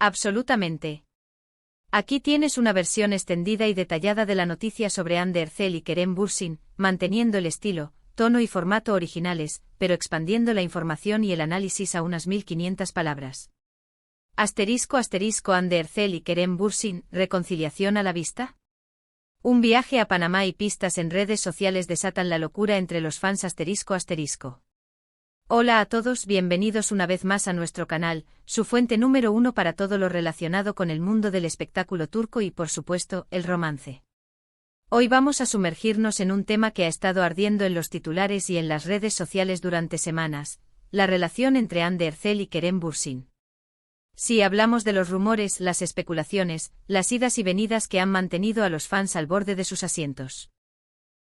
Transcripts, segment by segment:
Absolutamente. Aquí tienes una versión extendida y detallada de la noticia sobre Hande Erçel y Kerem Bürsin, manteniendo el estilo, tono y formato originales, pero expandiendo la información y el análisis a unas 1500 palabras. Hande Erçel y Kerem Bürsin, ¿reconciliación a la vista? Un viaje a Panamá y pistas en redes sociales desatan la locura entre los fans. Hola a todos, bienvenidos una vez más a nuestro canal, su fuente número 1 para todo lo relacionado con el mundo del espectáculo turco y, por supuesto, el romance. Hoy vamos a sumergirnos en un tema que ha estado ardiendo en los titulares y en las redes sociales durante semanas, la relación entre Hande Erçel y Kerem Bürsin. Si hablamos de los rumores, las especulaciones, las idas y venidas que han mantenido a los fans al borde de sus asientos.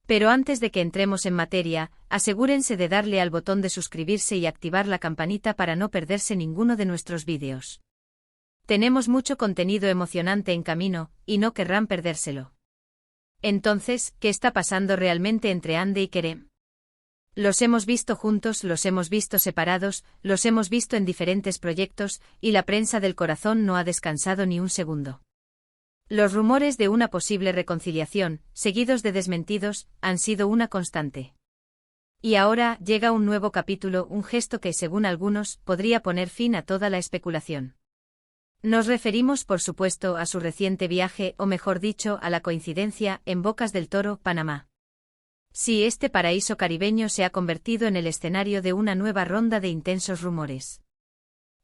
Pero antes de que entremos en materia, asegúrense de darle al botón de suscribirse y activar la campanita para no perderse ninguno de nuestros vídeos. Tenemos mucho contenido emocionante en camino, y no querrán perdérselo. Entonces, ¿qué está pasando realmente entre Hande y Kerem? Los hemos visto juntos, los hemos visto separados, los hemos visto en diferentes proyectos, y la prensa del corazón no ha descansado ni un segundo. Los rumores de una posible reconciliación, seguidos de desmentidos, han sido una constante. Y ahora llega un nuevo capítulo, un gesto que, según algunos, podría poner fin a toda la especulación. Nos referimos, por supuesto, a su reciente viaje, o mejor dicho, a la coincidencia, en Bocas del Toro, Panamá. Sí, este paraíso caribeño se ha convertido en el escenario de una nueva ronda de intensos rumores.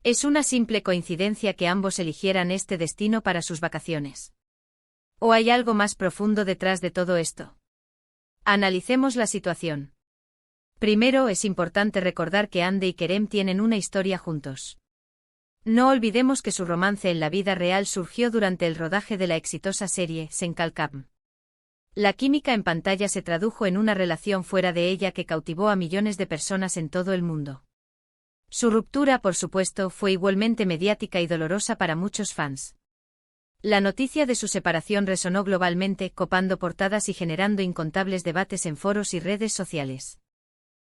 ¿Es una simple coincidencia que ambos eligieran este destino para sus vacaciones? ¿O hay algo más profundo detrás de todo esto? Analicemos la situación. Primero, es importante recordar que Hande y Kerem tienen una historia juntos. No olvidemos que su romance en la vida real surgió durante el rodaje de la exitosa serie Sen Kalkam. La química en pantalla se tradujo en una relación fuera de ella que cautivó a millones de personas en todo el mundo. Su ruptura, por supuesto, fue igualmente mediática y dolorosa para muchos fans. La noticia de su separación resonó globalmente, copando portadas y generando incontables debates en foros y redes sociales.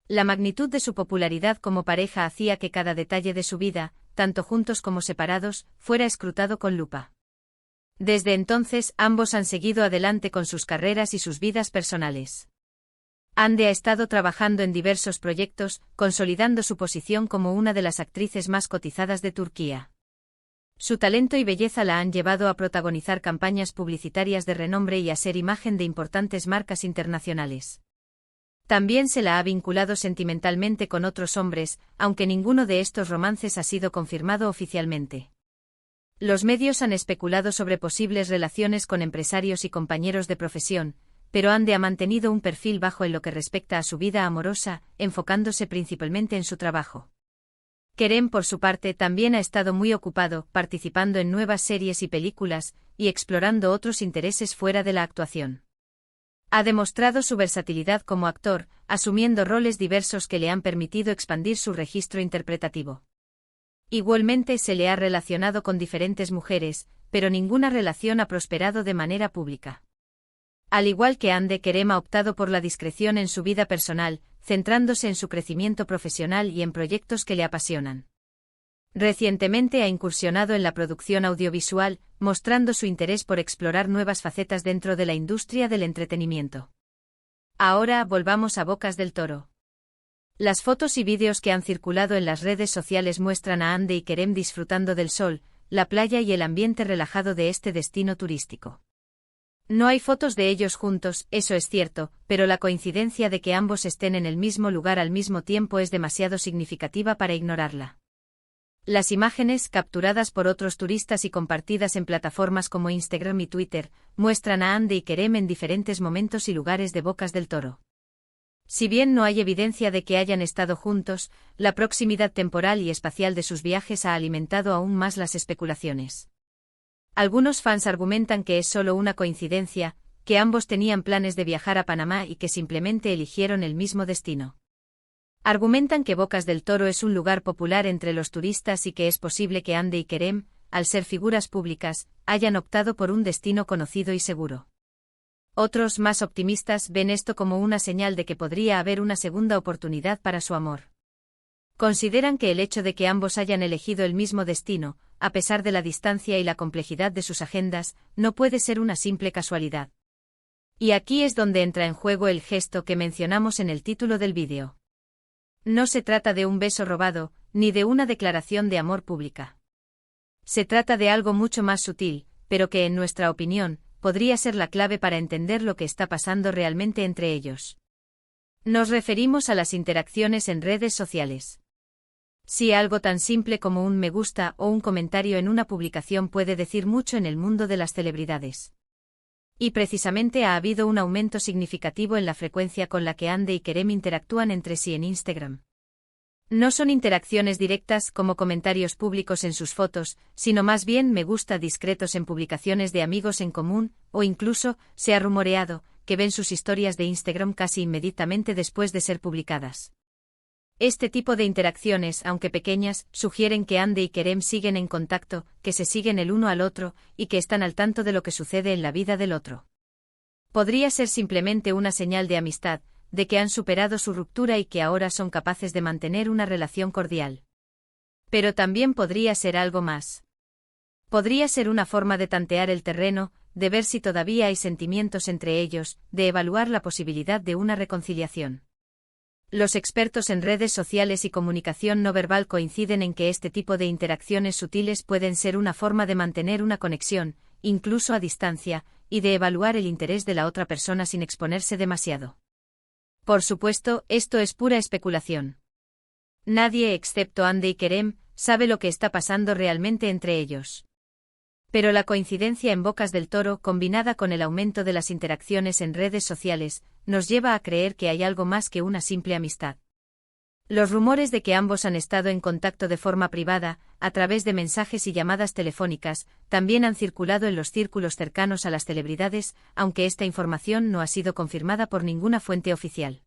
La magnitud de su popularidad como pareja hacía que cada detalle de su vida, tanto juntos como separados, fuera escrutado con lupa. Desde entonces, ambos han seguido adelante con sus carreras y sus vidas personales. Hande ha estado trabajando en diversos proyectos, consolidando su posición como una de las actrices más cotizadas de Turquía. Su talento y belleza la han llevado a protagonizar campañas publicitarias de renombre y a ser imagen de importantes marcas internacionales. También se la ha vinculado sentimentalmente con otros hombres, aunque ninguno de estos romances ha sido confirmado oficialmente. Los medios han especulado sobre posibles relaciones con empresarios y compañeros de profesión, pero Hande ha mantenido un perfil bajo en lo que respecta a su vida amorosa, enfocándose principalmente en su trabajo. Kerem, por su parte, también ha estado muy ocupado, participando en nuevas series y películas, y explorando otros intereses fuera de la actuación. Ha demostrado su versatilidad como actor, asumiendo roles diversos que le han permitido expandir su registro interpretativo. Igualmente se le ha relacionado con diferentes mujeres, pero ninguna relación ha prosperado de manera pública. Al igual que Hande, Kerem ha optado por la discreción en su vida personal, centrándose en su crecimiento profesional y en proyectos que le apasionan. Recientemente ha incursionado en la producción audiovisual, mostrando su interés por explorar nuevas facetas dentro de la industria del entretenimiento. Ahora volvamos a Bocas del Toro. Las fotos y vídeos que han circulado en las redes sociales muestran a Hande y Kerem disfrutando del sol, la playa y el ambiente relajado de este destino turístico. No hay fotos de ellos juntos, eso es cierto, pero la coincidencia de que ambos estén en el mismo lugar al mismo tiempo es demasiado significativa para ignorarla. Las imágenes, capturadas por otros turistas y compartidas en plataformas como Instagram y Twitter, muestran a Hande y Kerem en diferentes momentos y lugares de Bocas del Toro. Si bien no hay evidencia de que hayan estado juntos, la proximidad temporal y espacial de sus viajes ha alimentado aún más las especulaciones. Algunos fans argumentan que es solo una coincidencia, que ambos tenían planes de viajar a Panamá y que simplemente eligieron el mismo destino. Argumentan que Bocas del Toro es un lugar popular entre los turistas y que es posible que Hande y Kerem, al ser figuras públicas, hayan optado por un destino conocido y seguro. Otros, más optimistas, ven esto como una señal de que podría haber una segunda oportunidad para su amor. Consideran que el hecho de que ambos hayan elegido el mismo destino, a pesar de la distancia y la complejidad de sus agendas, no puede ser una simple casualidad. Y aquí es donde entra en juego el gesto que mencionamos en el título del vídeo. No se trata de un beso robado, ni de una declaración de amor pública. Se trata de algo mucho más sutil, pero que en nuestra opinión, podría ser la clave para entender lo que está pasando realmente entre ellos. Nos referimos a las interacciones en redes sociales. Si algo tan simple como un me gusta o un comentario en una publicación puede decir mucho en el mundo de las celebridades. Y precisamente ha habido un aumento significativo en la frecuencia con la que Ande y Kerem interactúan entre sí en Instagram. No son interacciones directas como comentarios públicos en sus fotos, sino más bien me gusta discretos en publicaciones de amigos en común, o incluso, se ha rumoreado, que ven sus historias de Instagram casi inmediatamente después de ser publicadas. Este tipo de interacciones, aunque pequeñas, sugieren que Ande y Kerem siguen en contacto, que se siguen el uno al otro, y que están al tanto de lo que sucede en la vida del otro. Podría ser simplemente una señal de amistad, de que han superado su ruptura y que ahora son capaces de mantener una relación cordial. Pero también podría ser algo más. Podría ser una forma de tantear el terreno, de ver si todavía hay sentimientos entre ellos, de evaluar la posibilidad de una reconciliación. Los expertos en redes sociales y comunicación no verbal coinciden en que este tipo de interacciones sutiles pueden ser una forma de mantener una conexión, incluso a distancia, y de evaluar el interés de la otra persona sin exponerse demasiado. Por supuesto, esto es pura especulación. Nadie excepto Ande y Kerem sabe lo que está pasando realmente entre ellos. Pero la coincidencia en bocas del toro, combinada con el aumento de las interacciones en redes sociales, nos lleva a creer que hay algo más que una simple amistad. Los rumores de que ambos han estado en contacto de forma privada, a través de mensajes y llamadas telefónicas, también han circulado en los círculos cercanos a las celebridades, aunque esta información no ha sido confirmada por ninguna fuente oficial.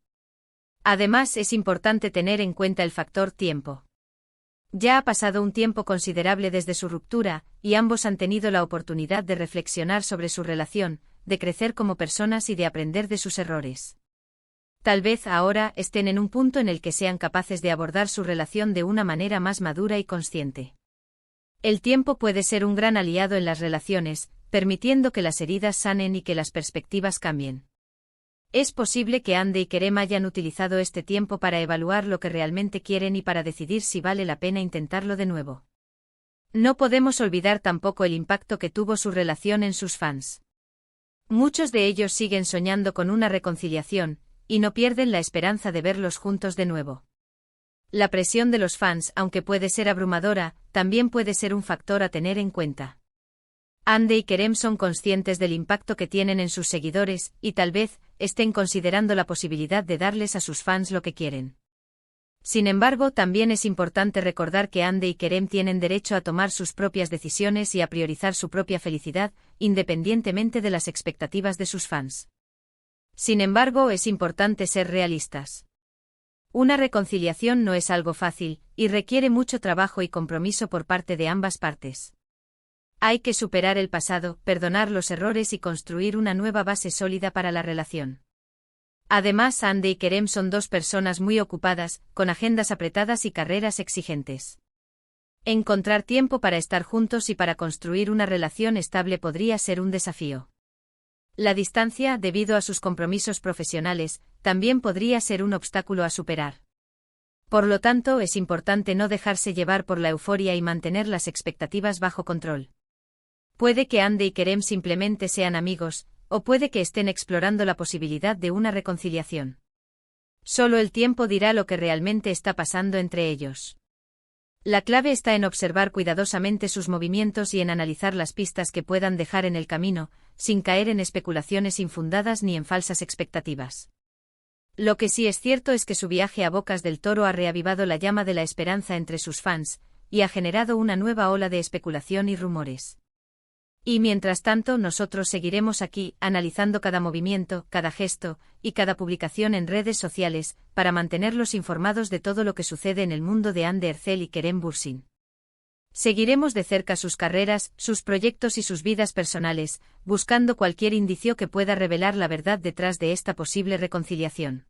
Además, es importante tener en cuenta el factor tiempo. Ya ha pasado un tiempo considerable desde su ruptura, y ambos han tenido la oportunidad de reflexionar sobre su relación, de crecer como personas y de aprender de sus errores. Tal vez ahora estén en un punto en el que sean capaces de abordar su relación de una manera más madura y consciente. El tiempo puede ser un gran aliado en las relaciones, permitiendo que las heridas sanen y que las perspectivas cambien. Es posible que Ande y Kerem hayan utilizado este tiempo para evaluar lo que realmente quieren y para decidir si vale la pena intentarlo de nuevo. No podemos olvidar tampoco el impacto que tuvo su relación en sus fans. Muchos de ellos siguen soñando con una reconciliación, y no pierden la esperanza de verlos juntos de nuevo. La presión de los fans, aunque puede ser abrumadora, también puede ser un factor a tener en cuenta. Ande y Kerem son conscientes del impacto que tienen en sus seguidores, y tal vez estén considerando la posibilidad de darles a sus fans lo que quieren. Sin embargo, también es importante recordar que Ande y Kerem tienen derecho a tomar sus propias decisiones y a priorizar su propia felicidad, independientemente de las expectativas de sus fans. Sin embargo, es importante ser realistas. Una reconciliación no es algo fácil, y requiere mucho trabajo y compromiso por parte de ambas partes. Hay que superar el pasado, perdonar los errores y construir una nueva base sólida para la relación. Además, Ande y Kerem son dos personas muy ocupadas, con agendas apretadas y carreras exigentes. Encontrar tiempo para estar juntos y para construir una relación estable podría ser un desafío. La distancia, debido a sus compromisos profesionales, también podría ser un obstáculo a superar. Por lo tanto, es importante no dejarse llevar por la euforia y mantener las expectativas bajo control. Puede que Ande y Kerem simplemente sean amigos, o puede que estén explorando la posibilidad de una reconciliación. Solo el tiempo dirá lo que realmente está pasando entre ellos. La clave está en observar cuidadosamente sus movimientos y en analizar las pistas que puedan dejar en el camino, sin caer en especulaciones infundadas ni en falsas expectativas. Lo que sí es cierto es que su viaje a Bocas del Toro ha reavivado la llama de la esperanza entre sus fans, y ha generado una nueva ola de especulación y rumores. Y mientras tanto nosotros seguiremos aquí, analizando cada movimiento, cada gesto, y cada publicación en redes sociales, para mantenerlos informados de todo lo que sucede en el mundo de Hande Erçel y Kerem Bürsin. Seguiremos de cerca sus carreras, sus proyectos y sus vidas personales, buscando cualquier indicio que pueda revelar la verdad detrás de esta posible reconciliación.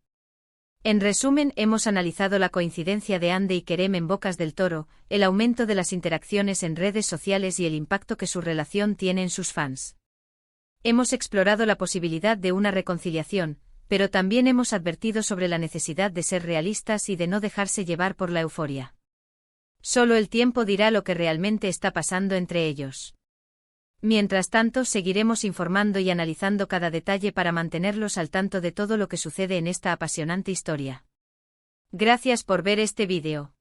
En resumen, hemos analizado la coincidencia de Ande y Kerem en Bocas del Toro, el aumento de las interacciones en redes sociales y el impacto que su relación tiene en sus fans. Hemos explorado la posibilidad de una reconciliación, pero también hemos advertido sobre la necesidad de ser realistas y de no dejarse llevar por la euforia. Solo el tiempo dirá lo que realmente está pasando entre ellos. Mientras tanto, seguiremos informando y analizando cada detalle para mantenerlos al tanto de todo lo que sucede en esta apasionante historia. Gracias por ver este vídeo.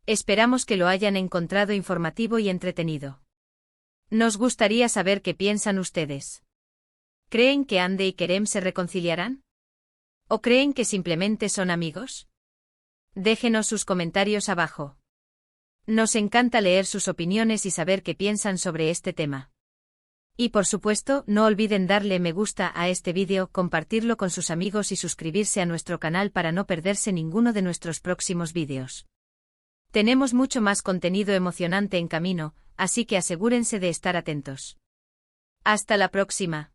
Esperamos que lo hayan encontrado informativo y entretenido. Nos gustaría saber qué piensan ustedes. ¿Creen que Ande y Kerem se reconciliarán? ¿O creen que simplemente son amigos? Déjenos sus comentarios abajo. Nos encanta leer sus opiniones y saber qué piensan sobre este tema. Y por supuesto, no olviden darle me gusta a este vídeo, compartirlo con sus amigos y suscribirse a nuestro canal para no perderse ninguno de nuestros próximos vídeos. Tenemos mucho más contenido emocionante en camino, así que asegúrense de estar atentos. Hasta la próxima.